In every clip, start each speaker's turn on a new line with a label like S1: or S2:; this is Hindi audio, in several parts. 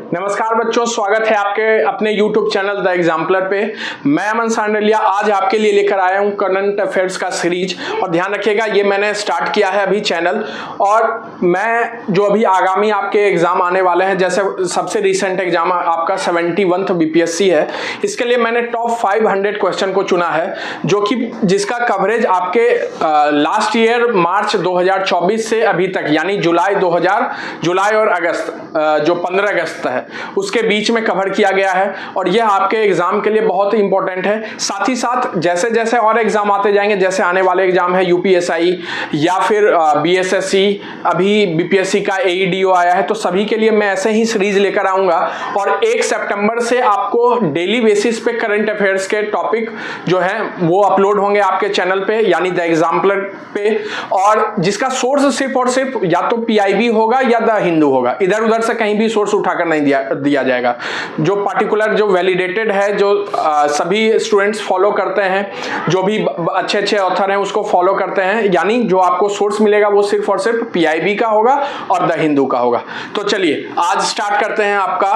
S1: नमस्कार बच्चों, स्वागत है आपके अपने YouTube चैनल द एग्जाम्पलर पे। मैं अमन सांडलिया आज आपके लिए लेकर आया हूँ करंट अफेयर्स का सीरीज। और ध्यान रखिएगा, ये मैंने स्टार्ट किया है अभी चैनल, और मैं जो अभी आगामी आपके एग्जाम आने वाले हैं, जैसे सबसे रिसेंट एग्जाम आपका 71th BPSC है, इसके लिए मैंने टॉप 500 क्वेश्चन को चुना है, जो कि जिसका कवरेज आपके लास्ट ईयर मार्च 2024 से अभी तक, यानी जुलाई और अगस्त, जो 15 अगस्त है उसके बीच में कवर किया गया है। और यह आपके एग्जाम के लिए बहुत इंपॉर्टेंट है। साथ ही साथ जैसे जैसे और एग्जाम आते जाएंगे, जैसे आने वाले एग्जाम है UPSI या फिर BSSC, अभी BPSC का AEDO आया है, तो सभी के लिए मैं ऐसे ही सीरीज लेकर आऊंगा। और 1 सितंबर से आपको डेली बेसिस पे करंट अफेयर्स के टॉपिक जो है वो अपलोड होंगे आपके चैनल पे, यानी द एग्जाम्पलर पे, और जिसका सोर्स सिर्फ और सिर्फ या तो PIB होगा या द हिंदू होगा। इधर उधर से कहीं भी सोर्स उठाकर नहीं दिया जाएगा। जो पार्टिकुलर जो वैलिडेटेड है, जो सभी स्टूडेंट्स फॉलो करते हैं, जो भी अच्छे अच्छे ऑथर हैं उसको फॉलो करते हैं, यानी जो आपको सोर्स मिलेगा वो सिर्फ और सिर्फ PIB का होगा और द हिंदू का होगा। तो चलिए आज स्टार्ट करते हैं आपका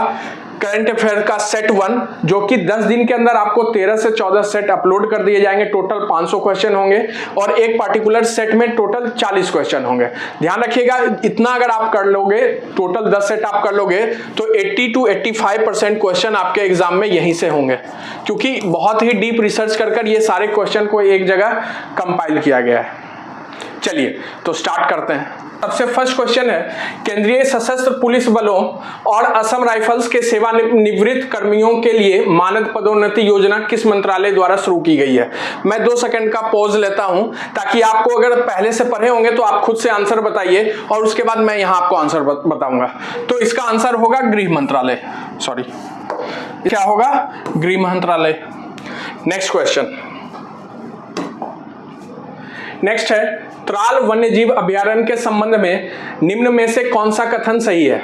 S1: करंट अफेयर का सेट 1, जो कि 10 दिन के अंदर आपको 13 से 14 सेट अपलोड कर दिए जाएंगे। टोटल 500 क्वेश्चन होंगे और एक पार्टिकुलर सेट में टोटल 40 क्वेश्चन होंगे। ध्यान रखिएगा, इतना अगर आप कर लोगे, टोटल 10 सेट आप कर लोगे, तो 80 to 85% क्वेश्चन आपके एग्जाम में यहीं से होंगे, क्योंकि बहुत ही डीप रिसर्च कर ये सारे क्वेश्चन को एक जगह कंपाइल किया गया है। चलिए तो स्टार्ट करते हैं। सबसे फर्स्ट क्वेश्चन है, केंद्रीय सशस्त्र पुलिस बलों और असम राइफल्स के सेवानिवृत्त कर्मियों के लिए मानद पदोन्नति योजना किस मंत्रालय द्वारा शुरू की गई है? मैं 2 सेकंड का पॉज लेता हूं, ताकि आपको अगर पहले से पढ़े होंगे तो आप खुद से आंसर बताइए और उसके बाद मैं यहां आपको आंसर बताऊंगा। तो इसका आंसर होगा गृह मंत्रालय। सॉरी, क्या होगा? गृह मंत्रालय। नेक्स्ट क्वेश्चन, नेक्स्ट है, त्राल वन्यजीव अभयारण्य के संबंध में निम्न में से कौन सा कथन सही है?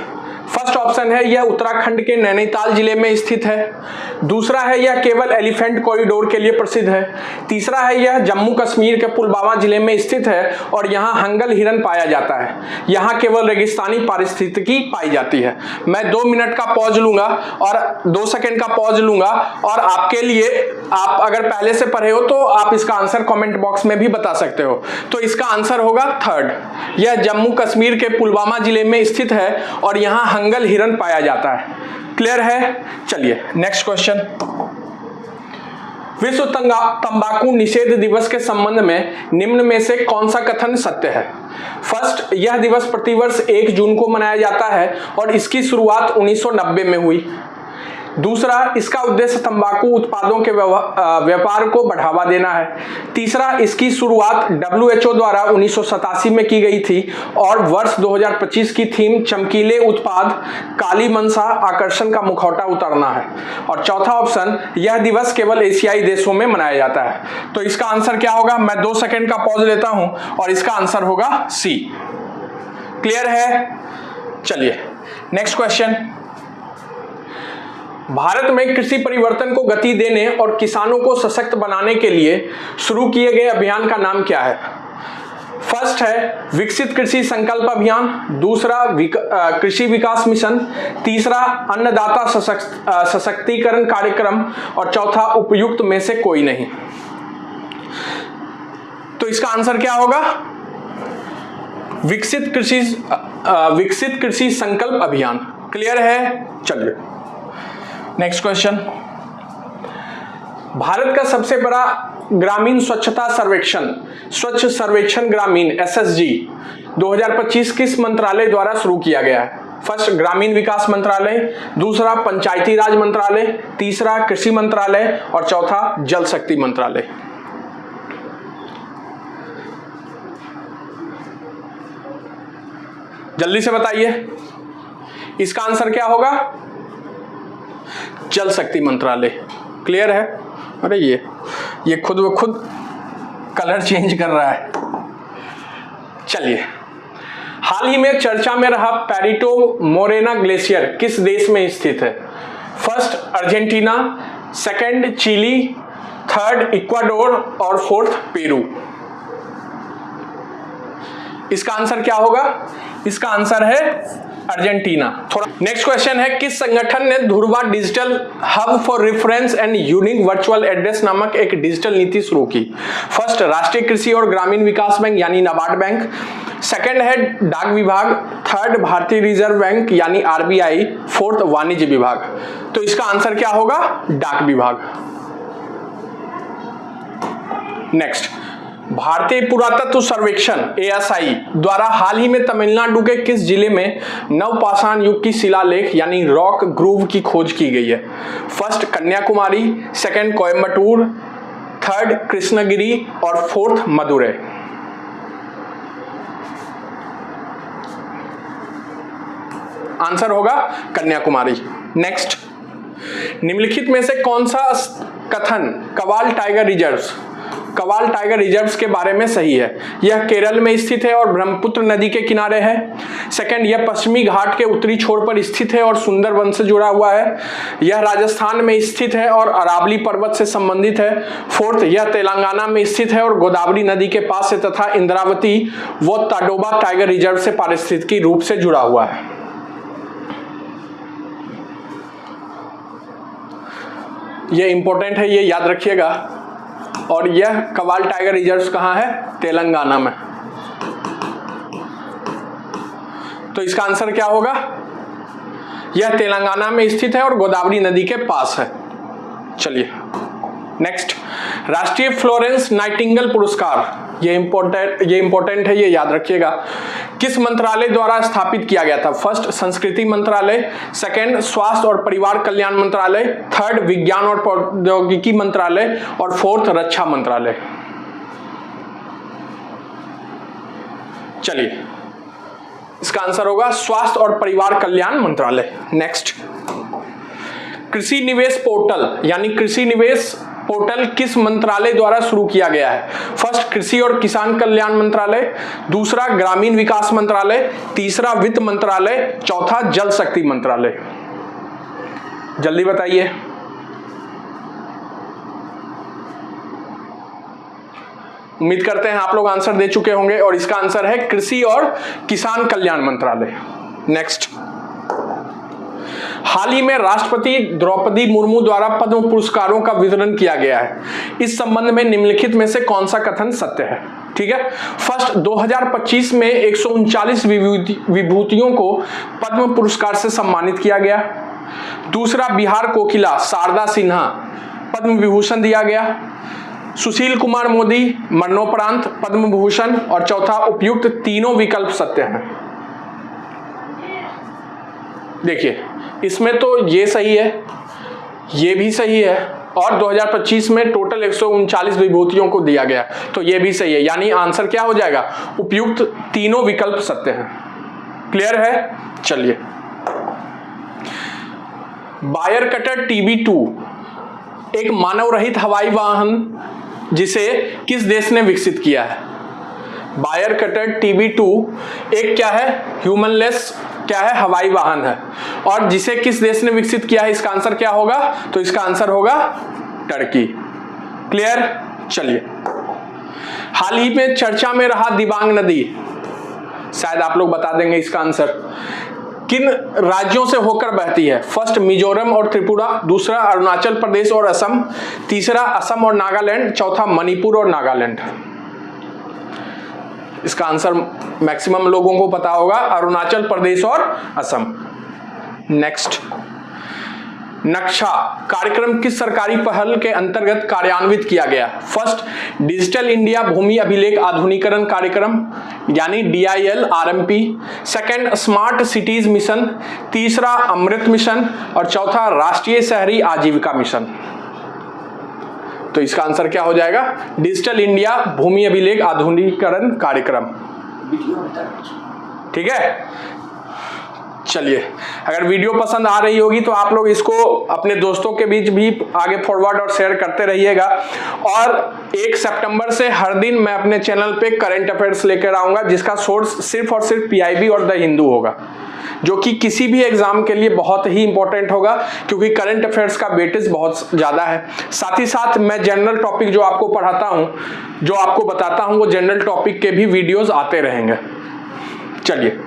S1: फर्स्ट ऑप्शन है, यह उत्तराखंड के नैनीताल जिले में स्थित है। दूसरा है, यह केवल एलिफेंट कॉरिडोर के लिए प्रसिद्ध है। तीसरा है, यह जम्मू कश्मीर के पुलवामा जिले में स्थित है और यहाँ हंगल हिरन पाया जाता है। यहाँ केवल रेगिस्तानी पारिस्थितिकी पाई जाती है। मैं 2 मिनट का पॉज लूंगा और 2 सेकंड का पॉज लूंगा, और आपके लिए, आप अगर पहले से पढ़े हो तो आप इसका आंसर कमेंट बॉक्स में भी बता सकते हो। तो इसका आंसर होगा थर्ड, यह जम्मू कश्मीर के पुलवामा जिले में स्थित है और यहाँ हंगल हिरन पाया जाता है। क्लियर है? चलिए नेक्स्ट क्वेश्चन, विश्व तंबाकू निषेध दिवस के संबंध में निम्न में से कौन सा कथन सत्य है? फर्स्ट, यह दिवस प्रतिवर्ष 1 जून को मनाया जाता है और इसकी शुरुआत 1990 में हुई। दूसरा, इसका उद्देश्य तंबाकू उत्पादों के व्यापार को बढ़ावा देना है। तीसरा, इसकी शुरुआत WHO द्वारा 1987 में की गई थी और वर्ष 2025 की थीम चमकीले उत्पाद, काली मनसा, आकर्षण का मुखौटा उतारना है। और चौथा ऑप्शन, यह दिवस केवल एशियाई देशों में मनाया जाता है। तो इसका आंसर क्या होगा? मैं 2 सेकंड का पॉज लेता हूं और इसका आंसर होगा सी। क्लियर है? चलिए नेक्स्ट क्वेश्चन, भारत में कृषि परिवर्तन को गति देने और किसानों को सशक्त बनाने के लिए शुरू किए गए अभियान का नाम क्या है? फर्स्ट है विकसित कृषि संकल्प अभियान। दूसरा, कृषि विकास मिशन। तीसरा, अन्नदाता सशक्तिकरण कार्यक्रम। और चौथा, उपयुक्त में से कोई नहीं। तो इसका आंसर क्या होगा? विकसित कृषि संकल्प अभियान। क्लियर है? चलिए नेक्स्ट क्वेश्चन, भारत का सबसे बड़ा ग्रामीण स्वच्छता सर्वेक्षण स्वच्छ सर्वेक्षण ग्रामीण SSG 2025 किस मंत्रालय द्वारा शुरू किया गया है? फर्स्ट, ग्रामीण विकास मंत्रालय। दूसरा, पंचायती राज मंत्रालय। तीसरा, कृषि मंत्रालय। और चौथा, जल शक्ति मंत्रालय। जल्दी से बताइए, इसका आंसर क्या होगा? जल शक्ति मंत्रालय। क्लियर है? अरे ये खुद ब खुद कलर चेंज कर रहा है। चलिए, हाल ही में चर्चा में रहा पेरिटो मोरेना ग्लेशियर किस देश में स्थित है? First, Argentina. Second, Chile. Third, Ecuador. और फोर्थ, पेरू। इसका आंसर क्या होगा? इसका आंसर है अर्जेंटीना। थोड़ा नेक्स्ट क्वेश्चन है, किस संगठन ने Dhruva digital hub for reference and unique virtual address नामक एक डिजिटल नीति शुरू की? फर्स्ट, राष्ट्रीय कृषि और ग्रामीण विकास बैंक यानी नाबार्ड बैंक। सेकंड है डाक विभाग। थर्ड, भारतीय रिजर्व बैंक यानी आरबीआई। फोर्थ, वाणिज्य विभाग। तो इसका आंसर क्या होगा? डाक विभाग। नेक्स्ट, भारतीय पुरातत्व सर्वेक्षण ASI द्वारा हाल ही में तमिलनाडु के किस जिले में नवपाषाण युग की शिलालेख यानी रॉक ग्रूव की खोज की गई है? First, Kanyakumari. Second, Coimbatore. Third, Krishnagiri. और फोर्थ, मदुरै। आंसर होगा कन्याकुमारी। नेक्स्ट, निम्नलिखित में से कौन सा कथन कवाल टाइगर रिजर्व्स के बारे में सही है? यह केरल में स्थित है और ब्रह्मपुत्र नदी के किनारे है। सेकंड, यह पश्चिमी घाट के उत्तरी छोर पर स्थित है और सुंदरवन से जुड़ा हुआ है। यह राजस्थान में स्थित है और अरावली पर्वत से संबंधित है। फोर्थ, यह तेलंगाना में स्थित है और गोदावरी नदी के पास है तथा इंद्रावती व ताडोबा टाइगर रिजर्व से पारिस्थितिकी रूप से जुड़ा हुआ है। यह इंपॉर्टेंट है, ये याद रखिएगा। और यह कवाल टाइगर रिजर्व कहाँ है? तेलंगाना में। तो इसका आंसर क्या होगा? यह तेलंगाना में स्थित है और गोदावरी नदी के पास है। चलिए नेक्स्ट, राष्ट्रीय फ्लोरेंस नाइटिंगेल पुरस्कार, ये इंपॉर्टेंट है, ये याद रखिएगा। किस मंत्रालय द्वारा स्थापित किया गया था? फर्स्ट, संस्कृति मंत्रालय। सेकंड, स्वास्थ्य और परिवार कल्याण मंत्रालय। थर्ड, विज्ञान और प्रौद्योगिकी मंत्रालय। और फोर्थ, रक्षा मंत्रालय। चलिए, इसका आंसर होगा स्वास्थ्य और परिवार कल्याण मंत्रालय। नेक्स्ट, कृषि निवेश पोर्टल यानी कृषि निवेश पोर्टल किस मंत्रालय द्वारा शुरू किया गया है? फर्स्ट, कृषि और किसान कल्याण मंत्रालय। दूसरा, ग्रामीण विकास मंत्रालय। तीसरा, वित्त मंत्रालय। चौथा, जल शक्ति मंत्रालय। जल्दी बताइए। उम्मीद करते हैं आप लोग आंसर दे चुके होंगे और इसका आंसर है कृषि और किसान कल्याण मंत्रालय। नेक्स्ट, हाल ही में राष्ट्रपति द्रौपदी मुर्मू द्वारा पद्म पुरस्कारों का वितरण किया गया है। इस संबंध में निम्नलिखित में से कौन सा कथन सत्य है? ठीक है, फर्स्ट, 2025 में 139 विभूतियों को पद्म पुरस्कार से सम्मानित किया गया। दूसरा, बिहार कोकिला शारदा सिन्हा पद्म विभूषण दिया गया। सुशील कुमार मोदी मरणोपरांत पद्म विभूषण। और चौथा, उपयुक्त तीनों विकल्प सत्य हैं। देखिए, इसमें तो ये सही है, ये भी सही है और 2025 में टोटल 139 विभूतियों को दिया गया, तो ये भी सही है। यानी आंसर क्या हो जाएगा? उपयुक्त तीनों विकल्प सत्य हैं। क्लियर है? चलिए, बायर कटर TB2 एक मानव रहित हवाई वाहन जिसे किस देश ने विकसित किया है? बायर कटर TB2 एक क्या है? ह्यूमनलेस क्या है? हवाई वाहन है। और जिसे किस देश ने विकसित किया है? इसका आंसर क्या होगा? तो इसका आंसर होगा टर्की। क्लियर? चलिए, हाल ही में चर्चा में रहा दिबांग नदी, शायद आप लोग बता देंगे इसका आंसर। किन राज्यों से होकर बहती है? फर्स्ट, मिजोरम और त्रिपुरा। दूसरा, अरुणाचल प्रदेश और असम। तीसरा, असम और नागालैंड। चौथा, मणिपुर और नागालैंड। इसका आंसर मैक्सिमम लोगों को पता होगा, अरुणाचल प्रदेश और असम। नेक्स्ट, नक्शा कार्यक्रम किस सरकारी पहल के अंतर्गत कार्यान्वित किया गया? फर्स्ट, डिजिटल इंडिया भूमि अभिलेख आधुनिकीकरण कार्यक्रम यानी DIL-RMP। Second, smart cities mission. तीसरा, अमृत मिशन। और चौथा, राष्ट्रीय शहरी आजीविका मिशन। तो इसका आंसर क्या हो जाएगा? डिजिटल इंडिया भूमि अभिलेख आधुनिकीकरण कार्यक्रम। ठीक है, चलिए, अगर वीडियो पसंद आ रही होगी तो आप लोग इसको अपने दोस्तों के बीच भी आगे फॉरवर्ड और शेयर करते रहिएगा। और 1 सितंबर से हर दिन मैं अपने चैनल पे करंट अफेयर्स लेकर आऊंगा, जिसका सोर्स सिर्फ और सिर्फ PIB और द हिंदू होगा, जो कि किसी भी एग्जाम के लिए बहुत ही इंपॉर्टेंट होगा, क्योंकि करंट अफेयर्स का वेटेज बहुत ज्यादा है। साथ ही साथ मैं जनरल टॉपिक जो आपको पढ़ाता हूं, जो आपको बताता हूं, वो जनरल टॉपिक के भी वीडियोस आते रहेंगे। चलिए,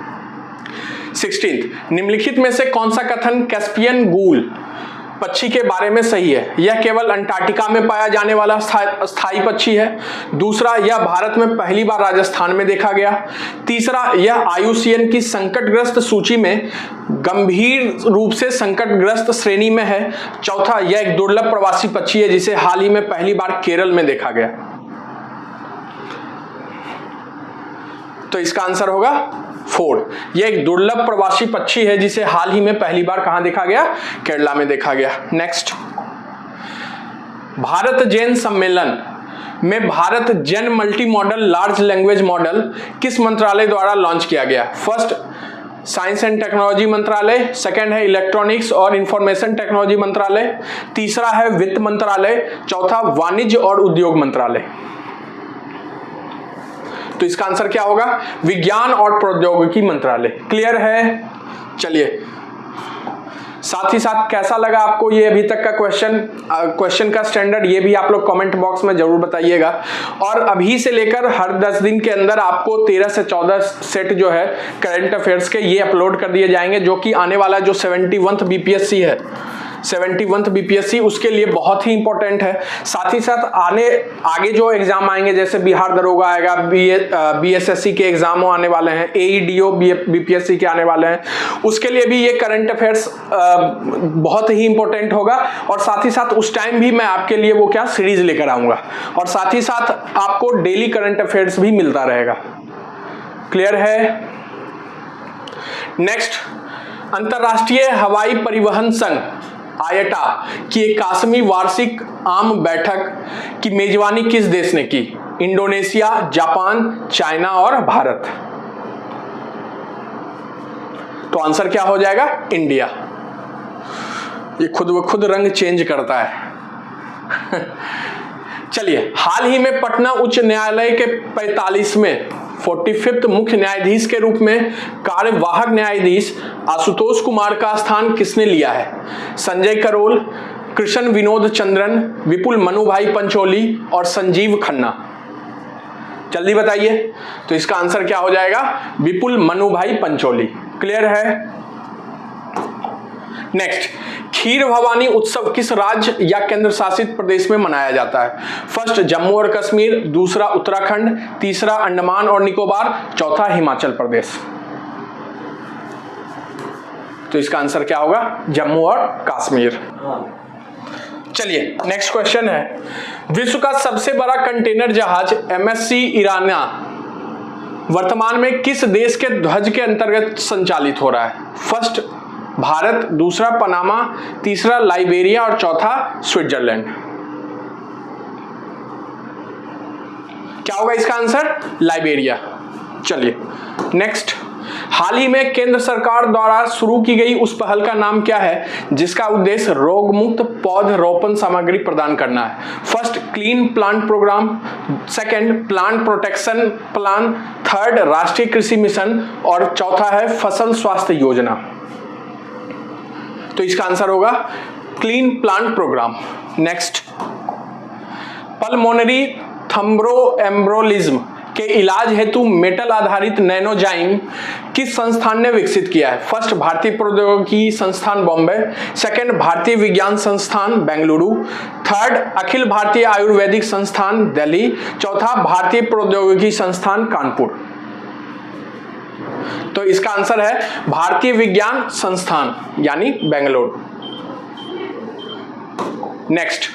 S1: 16th, निम्नलिखित में से कौन सा कथन कैस्पियन गूल पक्षी के बारे में सही है? यह केवल अंटार्कटिका में पाया जाने वाला स्थायी पक्षी है। दूसरा, यह भारत में पहली बार राजस्थान में देखा गया। तीसरा, यह IUCN की संकटग्रस्त सूची में गंभीर रूप से संकटग्रस्त श्रेणी में है। चौथा, यह एक दुर्लभ प्रवासी पक्षी है जिसे हाल ही में पहली बार केरल में देखा गया। तो इसका आंसर होगा 4। यह एक दुर्लभ प्रवासी पक्षी है जिसे हाल ही में पहली बार कहां देखा गया? केरला में देखा गया। नेक्स्ट, भारत जैन सम्मेलन में Bharat Jain multi modal large language model किस मंत्रालय द्वारा लॉन्च किया गया? फर्स्ट, साइंस एंड टेक्नोलॉजी मंत्रालय। सेकंड है इलेक्ट्रॉनिक्स और इंफॉर्मेशन टेक्नोलॉजी मंत्रालय। तीसरा है वित्त मंत्रालय। चौथा, वाणिज्य और उद्योग मंत्रालय। तो इसका आंसर क्या होगा? विज्ञान और प्रौद्योगिकी मंत्रालय। क्लियर है? चलिए, साथ ही साथ कैसा लगा आपको ये अभी तक का क्वेश्चन का स्टैंडर्ड, ये भी आप लोग कमेंट बॉक्स में जरूर बताइएगा। और अभी से लेकर हर 10 दिन के अंदर आपको 13 से 14 सेट जो है करंट अफेयर्स के ये अपलोड कर दिए जाएंगे, जो कि आने वाला जो 71th BPSC है, 71th BPSC, उसके लिए बहुत ही इंपॉर्टेंट है। साथ ही साथ आगे जो एग्जाम आएंगे, जैसे बिहार दरोगा आएगा, BSSC के एग्जाम आने वाले हैं, AEDO BPSC के आने वाले हैं, उसके लिए भी ये करंट अफेयर्स बहुत ही इंपॉर्टेंट होगा। और साथ ही साथ उस टाइम भी मैं आपके लिए वो क्या सीरीज लेकर आऊंगा, और साथ ही साथ आपको डेली करंट अफेयर्स भी मिलता रहेगा। क्लियर है? नेक्स्ट, अंतरराष्ट्रीय हवाई परिवहन संघ IATA की 81वीं वार्षिक आम बैठक की मेजबानी किस देश ने की? इंडोनेशिया, जापान, चाइना और भारत। तो आंसर क्या हो जाएगा? इंडिया। ये खुद ब खुद रंग चेंज करता है। चलिए, हाल ही में पटना उच्च न्यायालय के 45वें मुख्य न्यायाधीश के रूप में कार्यवाहक न्यायाधीश आशुतोष कुमार का स्थान किसने लिया है? संजय करोल, कृष्ण विनोद चंद्रन, विपुल मनुभाई पंचोली और संजीव खन्ना। जल्दी बताइए। तो इसका आंसर क्या हो जाएगा? विपुल मनुभाई पंचोली। क्लियर है? नेक्स्ट, खीर भवानी उत्सव किस राज्य या केंद्र शासित प्रदेश में मनाया जाता है? फर्स्ट, जम्मू और कश्मीर। दूसरा, उत्तराखंड। तीसरा, अंडमान और निकोबार। चौथा, हिमाचल प्रदेश। तो इसका आंसर क्या होगा? जम्मू और कश्मीर। चलिए, नेक्स्ट क्वेश्चन है, विश्व का सबसे बड़ा कंटेनर जहाज MSC इराना वर्तमान में किस देश के ध्वज के अंतर्गत संचालित हो रहा है? फर्स्ट, भारत। दूसरा, पनामा। तीसरा, लाइबेरिया और चौथा, स्विट्जरलैंड। क्या होगा इसका आंसर? लाइबेरिया। चलिए, नेक्स्ट, हाल ही में केंद्र सरकार द्वारा शुरू की गई उस पहल का नाम क्या है जिसका उद्देश्य रोगमुक्त पौधरोपण सामग्री प्रदान करना है? First, clean plant program. Second, plant protection plan. Third, राष्ट्रीय कृषि मिशन। और चौथा है फसल स्वास्थ्य योजना। तो इसका आंसर होगा clean plant program. Next, pulmonary thromboembolism के इलाज हेतु मेटल आधारित नैनोजाइम किस संस्थान ने विकसित किया है? फर्स्ट, भारतीय प्रौद्योगिकी संस्थान बॉम्बे। सेकंड, भारतीय विज्ञान संस्थान बेंगलुरु। थर्ड, अखिल भारतीय आयुर्वेदिक संस्थान दिल्ली। चौथा, भारतीय प्रौद्योगिकी संस्थान कानपुर। तो इसका आंसर है भारतीय विज्ञान संस्थान यानी बेंगलुरु। नेक्स्ट,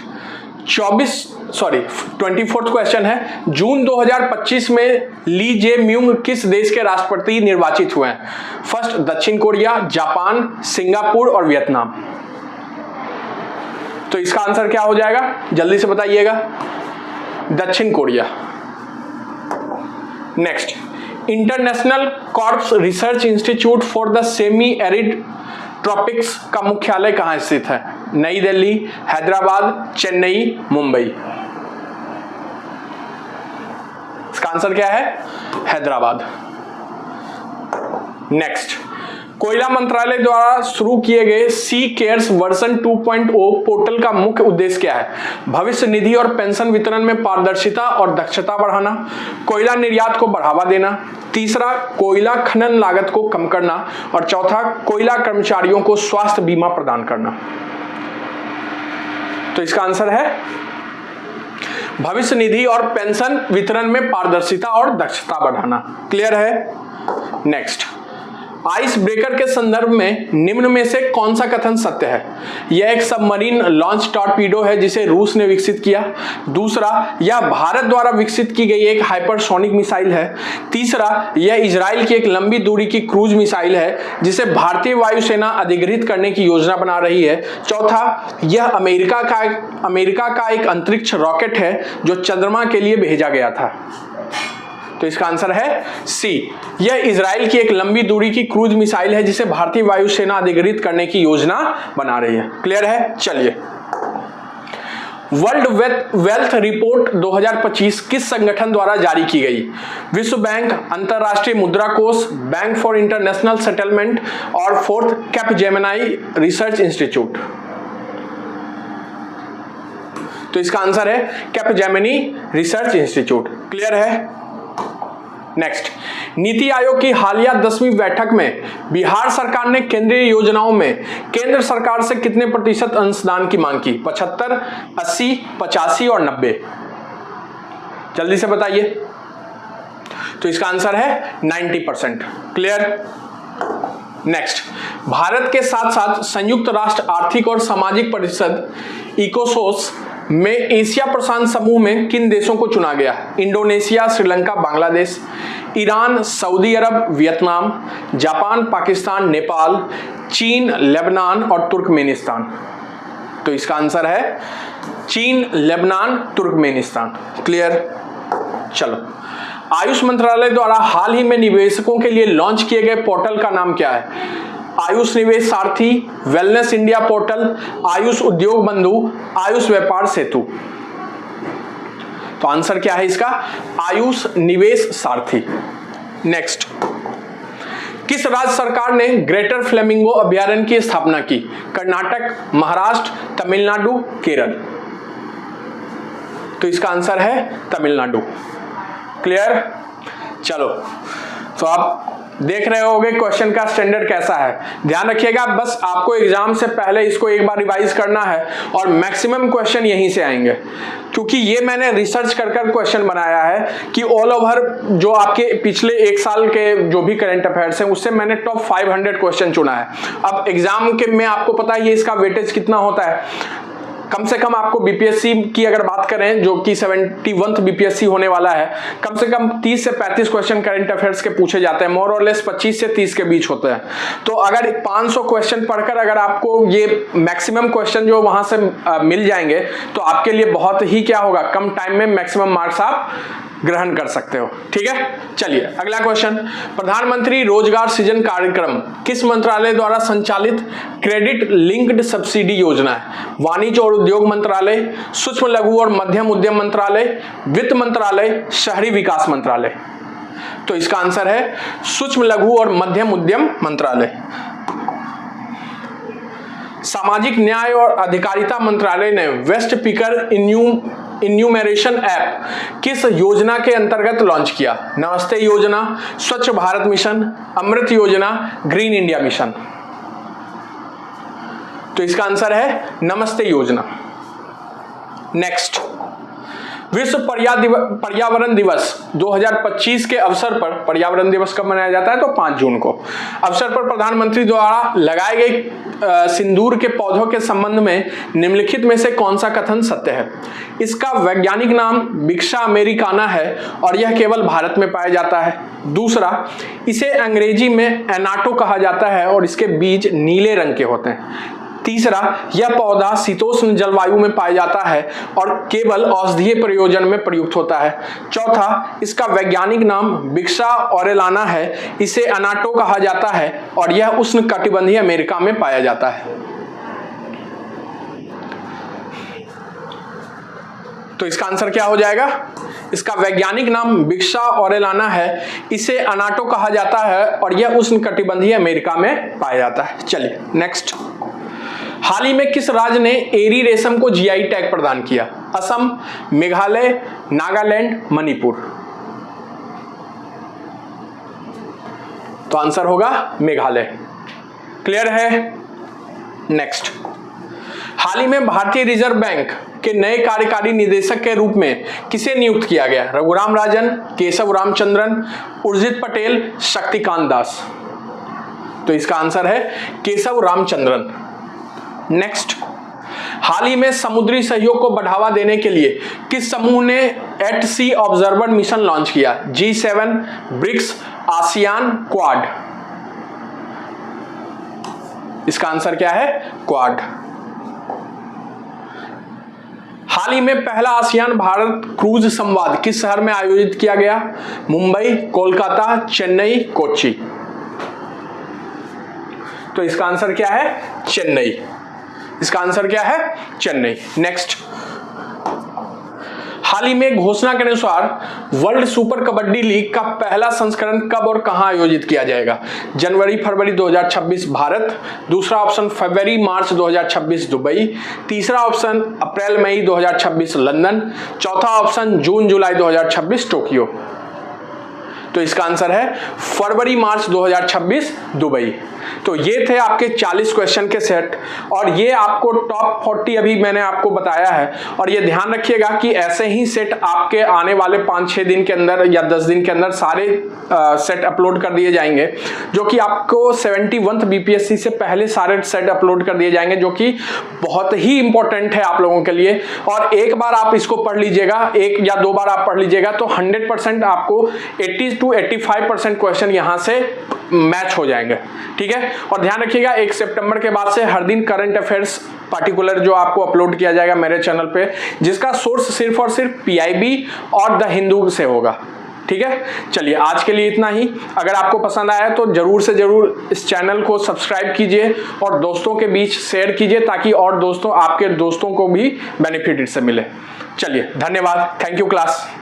S1: 24th क्वेश्चन है, जून 2025 में ली जे म्यूंग किस देश के राष्ट्रपति निर्वाचित हुए हैं? फर्स्ट, दक्षिण कोरिया, जापान, सिंगापुर और वियतनाम। तो इसका आंसर क्या हो जाएगा? जल्दी से बताइएगा। दक्षिण Korea. Next, international corps research institute for the semi arid tropics का मुख्यालय कहां स्थित है? नई दिल्ली, हैदराबाद, चेन्नई, मुंबई। इसका आंसर क्या है? हैदराबाद। नेक्स्ट, कोयला मंत्रालय द्वारा शुरू किए गए सी केयर्स वर्जन 2.0 पोर्टल का मुख्य उद्देश्य क्या है? भविष्य निधि और पेंशन वितरण में पारदर्शिता और दक्षता बढ़ाना, कोयला निर्यात को बढ़ावा देना, तीसरा कोयला खनन लागत को कम करना और चौथा कोयला कर्मचारियों को स्वास्थ्य बीमा प्रदान करना। तो इसका आंसर है भविष्य निधि और पेंशन वितरण में पारदर्शिता और दक्षता बढ़ाना। क्लियर है? नेक्स्ट, आइस ब्रेकर के संदर्भ में निम्न में से कौन सा कथन सत्य है? यह एक सबमरीन लॉन्च टॉर्पीडो है जिसे रूस ने विकसित किया। दूसरा, यह भारत द्वारा विकसित की गई एक हाइपरसोनिक मिसाइल है। तीसरा, यह इजराइल की एक लंबी दूरी की क्रूज मिसाइल है जिसे भारतीय वायुसेना अधिग्रहित करने की योजना बना रही है। चौथा, यह अमेरिका का एक अंतरिक्ष रॉकेट है जो चंद्रमा के लिए भेजा गया था। तो इसका आंसर है सी, यह इजराइल की एक लंबी दूरी की क्रूज मिसाइल है जिसे भारतीय वायुसेना अधिग्रहित करने की योजना बना रही है। क्लियर है? चलिए, वर्ल्ड वेल्थ रिपोर्ट 2025 किस संगठन द्वारा जारी की गई? विश्व बैंक, अंतरराष्ट्रीय मुद्रा कोष, बैंक फॉर इंटरनेशनल सेटलमेंट और फोर्थ कैपजेमिनी रिसर्च इंस्टीट्यूट। तो इसका आंसर है कैपजेमिनी रिसर्च इंस्टीट्यूट। क्लियर है? नेक्स्ट, नीति आयोग की हालिया 10वीं बैठक में बिहार सरकार ने केंद्रीय योजनाओं में केंद्र सरकार से कितने प्रतिशत अंशदान की मांग की? 75, 80, 85 और 90। जल्दी से बताइए। तो इसका आंसर है 90%। क्लियर? नेक्स्ट, भारत के साथ साथ संयुक्त राष्ट्र आर्थिक और सामाजिक परिषद इकोसोस में एशिया प्रशांत समूह में किन देशों को चुना गया? इंडोनेशिया, श्रीलंका, बांग्लादेश, ईरान, सऊदी अरब, वियतनाम, जापान, पाकिस्तान, नेपाल, चीन, लेबनान और तुर्कमेनिस्तान। तो इसका आंसर है चीन, लेबनान, तुर्कमेनिस्तान। क्लियर? चलो, आयुष मंत्रालय द्वारा हाल ही में निवेशकों के लिए लॉन्च किए गए पोर्टल का नाम क्या है? आयुष निवेश सारथी, वेलनेस इंडिया पोर्टल, आयुष उद्योग बंधु, आयुष व्यापार सेतु। तो आंसर क्या है इसका? आयुष निवेश सारथी। नेक्स्ट, किस राज्य सरकार ने ग्रेटर फ्लेमिंगो अभयारण्य की स्थापना की? कर्नाटक, महाराष्ट्र, तमिलनाडु, केरल। तो इसका आंसर है तमिलनाडु। क्लियर? चलो, तो आप देख रहे होगे क्वेश्चन का स्टैंडर्ड कैसा है। ध्यान रखिएगा, बस आपको एग्जाम से पहले इसको एक बार रिवाइज करना है और मैक्सिमम क्वेश्चन यहीं से आएंगे, क्योंकि ये मैंने रिसर्च कर क्वेश्चन बनाया है कि ऑल ओवर जो आपके पिछले एक साल के जो भी करंट अफेयर्स हैं उससे मैंने टॉप 500 क्वेश्चन चुना है। अब एग्जाम के में आपको पता है इसका वेटेज कितना होता है। कम से कम आपको बीपीएससी की अगर बात करें जो कि 71th बीपीएससी होने वाला है, कम से कम 30 से 35 क्वेश्चन करंट अफेयर्स के पूछे जाते हैं, मोर और लेस 25 से 30 के बीच होते हैं। तो अगर 500 क्वेश्चन पढ़कर अगर आपको ये मैक्सिमम क्वेश्चन जो वहां से मिल जाएंगे तो आपके लिए बहुत ही क्या होगा, कम टाइम में मैक्सिमम मार्क्स आप ग्रहण कर सकते हो। ठीक है? चलिए अगला क्वेश्चन, प्रधानमंत्री रोजगार सृजन कार्यक्रम किस मंत्रालय द्वारा संचालित क्रेडिट लिंक्ड सब्सिडी योजना है? वाणिज्य और उद्योग मंत्रालय, सूक्ष्म लघु और मध्यम उद्यम मंत्रालय, वित्त मंत्रालय, शहरी विकास मंत्रालय। तो इसका आंसर है सूक्ष्म लघु और मध्यम उद्यम मंत्रालय। सामाजिक न्याय और अधिकारिता मंत्रालय ने वेस्ट पिकर इन्यूमरेशन ऐप किस योजना के अंतर्गत लॉन्च किया? नमस्ते योजना, स्वच्छ भारत मिशन, अमृत योजना, ग्रीन इंडिया मिशन। तो इसका आंसर है नमस्ते योजना। नेक्स्ट, विश्व पर्यावरण दिवस 2025 के अवसर पर, पर्यावरण दिवस कब मनाया जाता है? तो 5 जून को। अवसर पर प्रधानमंत्री द्वारा लगाए गए सिंदूर के पौधों के संबंध में निम्नलिखित में से कौन सा कथन सत्य है? इसका वैज्ञानिक नाम बिक्सा अमेरिकाना है और यह केवल भारत में पाया जाता है। दूसरा, इसे अंग्रेजी में एनाटो कहा जाता है और इसके बीज नीले रंग के होते हैं। तीसरा, यह पौधा शीतोष्ण जलवायु में पाया जाता है और केवल औषधीय प्रयोजन में प्रयुक्त होता है। चौथा, इसका वैज्ञानिक नाम बिक्सा ऑरेलाना है, इसे अनाटो कहा जाता है और यह उष्णकटिबंधीय अमेरिका में पाया जाता है। तो इसका आंसर क्या हो जाएगा? इसका वैज्ञानिक नाम बिक्सा ओरेलाना है। इसे अनाटो कहा जाता है और यह उष्णकटिबंधीय अमेरिका में पाया जाता है। चलिए नेक्स्ट। हाल ही में किस राज्य ने एरी रेशम को जीआई टैग प्रदान किया? असम, मेघालय, नागालैंड, मणिपुर। तो आंसर होगा मेघालय। क्लियर है? नेक्स्ट। हाल ही में भारतीय रिजर्व बैंक के नए कार्यकारी निदेशक के रूप में किसे नियुक्त किया गया? रघुराम राजन, केशव रामचंद्रन, उर्जित पटेल, शक्तिकांत दास। तो इसका आंसर है केशव रामचंद्रन। नेक्स्ट। हाल ही में समुद्री सहयोग को बढ़ावा देने के लिए किस समूह ने at sea observer mission launch किया? G7, BRICS, ASEAN, Quad. इसका आंसर क्या है? क्वाड। हाल ही में पहला आसियान भारत क्रूज संवाद किस शहर में आयोजित किया गया? मुंबई, कोलकाता, चेन्नई, कोच्चि। तो इसका आंसर क्या है? चेन्नई। इसका आंसर क्या है? चेन्नई। नेक्स्ट। हाल ही में घोषणा के अनुसार वर्ल्ड सुपर कबड्डी लीग का पहला संस्करण कब और कहां आयोजित किया जाएगा? जनवरी फरवरी 2026 भारत, दूसरा ऑप्शन फरवरी मार्च 2026 दुबई, तीसरा ऑप्शन अप्रैल मई 2026 लंदन, चौथा ऑप्शन जून जुलाई 2026 टोक्यो। तो इसका आंसर है फरवरी मार्च 2026 दुबई। तो ये थे आपके 40 क्वेश्चन के सेट और ये आपको टॉप 40 अभी मैंने आपको बताया है। और ये ध्यान रखिएगा कि ऐसे ही सेट आपके आने वाले 5-6 दिन के अंदर या 10 दिन के अंदर सारे सेट अपलोड कर दिए जाएंगे, जो कि आपको 71th बीपीएससी से पहले सारे सेट अपलोड कर दिए जाएंगे, जो कि बहुत ही इंपॉर्टेंट है आप लोगों के लिए। और एक बार आप इसको पढ़ लीजिएगा, एक या दो बार आप पढ़ लीजिएगा तो 100% आपको 80 to 85% क्वेश्चन यहां से मैच हो जाएंगे। ठीक है। और ध्यान रखिएगा 1 सितंबर के बाद से हर दिन करंट अफेयर्स पार्टिकुलर जो आपको अपलोड किया जाएगा मेरे चैनल पे, जिसका सोर्स सिर्फ और सिर्फ पीआईबी और द हिंदू से होगा। ठीक है। चलिए आज के लिए इतना ही। अगर आपको पसंद आया तो जरूर से जरूर इस चैनल को सब्सक्राइब कीजिए और दोस्तों के बीच शेयर कीजिए, ताकि और दोस्तों आपके दोस्तों को भी बेनिफिट इससे मिले। चलिए धन्यवाद। Thank you class.